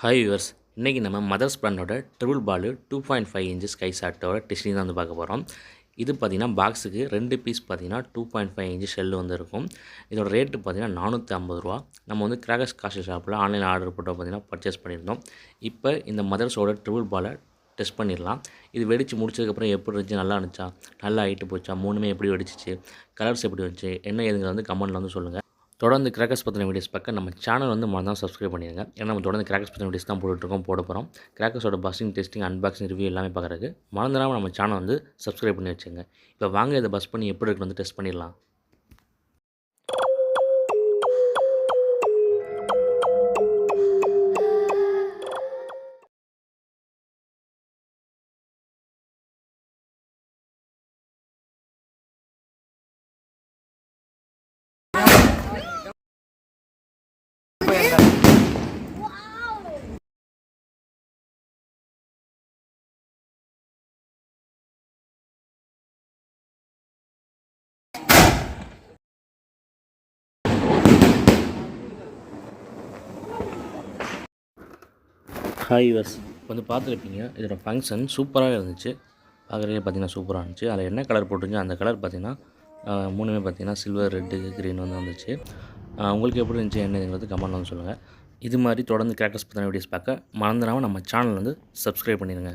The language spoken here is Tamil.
ஹாய் வியூவர்ஸ், இன்றைக்கி நம்ம மதர்ஸ் பிராண்டோட ட்ரிபிள் பாலு 2.5 இன்ச்சஸ் கை ஷாட்டோட டெஸ்டிங் தான் வந்து பார்க்க போகிறோம். இது பார்த்திங்கன்னா பாக்ஸுக்கு 2 பீஸ் பார்த்திங்கன்னா 2.5 இன்ச் ஷெல்லு வந்து இருக்கும். இதோட ரேட்டு பார்த்திங்கன்னா 450 ரூபா. நம்ம வந்து கிராக்கர்ஸ் காசு ஷாப்பில் ஆன்லைனில் ஆர்டர் போட்டு பார்த்திங்கன்னா பர்ச்சேஸ் பண்ணியிருந்தோம். இப்போ இந்த மதர்ஸோட ட்ரிபிள் பாலை டெஸ்ட் பண்ணிடலாம். இது வெடித்து முடிச்சதுக்கப்புறம் எப்படி இருந்துச்சு, நல்லா இருந்துச்சா, நல்லா ஹைட்டு போச்சா, மூணுமே எப்படி வெடிச்சிச்சு, கலர்ஸ் எப்படி வந்துச்சு, என்ன ஏதுங்கிறது வந்து கமெண்ட்டில் வந்து சொல்லுங்கள். தொடர்ந்து கிராக்கர்ஸ் பற்றின வீடியோஸ் பார்க்க நம்ம சேனல் வந்து மறந்தால் சப்ஸ்கிரைப் பண்ணிடுங்க. ஏன்னா நம்ம தொடர்ந்து கிராக்கர்ஸ் பற்றின வீடியோஸ் தான் போட போகிறோம். கிராக்கர்ஸோட பஸ்ஸிங், டெஸ்டிங், அன்பாக்சிங், ரிவ்யூ எல்லாமே பார்க்குறதுக்கு மறந்துடாமல் நம்ம சேனல் வந்து சப்ஸ்கிரைப் பண்ணி வச்சுங்க. இப்போ வாங்க இதை பஸ் பண்ணி எப்படி இருக்கு வந்து டெஸ்ட் பண்ணிடலாம். ஹாய் வியூவர்ஸ், வந்து பார்த்துருப்பீங்க. இதோட ஃபங்க்ஷன் சூப்பராக இருந்துச்சு. பார்க்குறதுக்கே பார்த்திங்கன்னா சூப்பராக இருந்துச்சு. அதில் என்ன கலர் போட்டுருந்துச்சு, அந்த கலர் பார்த்திங்கன்னா மூணுமே பார்த்திங்கன்னா சில்வர், ரெட்டு, க்ரீன் வந்து வந்துச்சு. உங்களுக்கு எப்படி இருந்துச்சு என்னங்கிறது கமெண்ட் வந்து சொல்லுங்கள். இது மாதிரி தொடர்ந்து கிராக்கர்ஸ் பற்றின வீடியோஸ் பார்க்க மறந்துடாமல் நம்ம சேனல் வந்து சப்ஸ்கிரைப் பண்ணிடுங்க.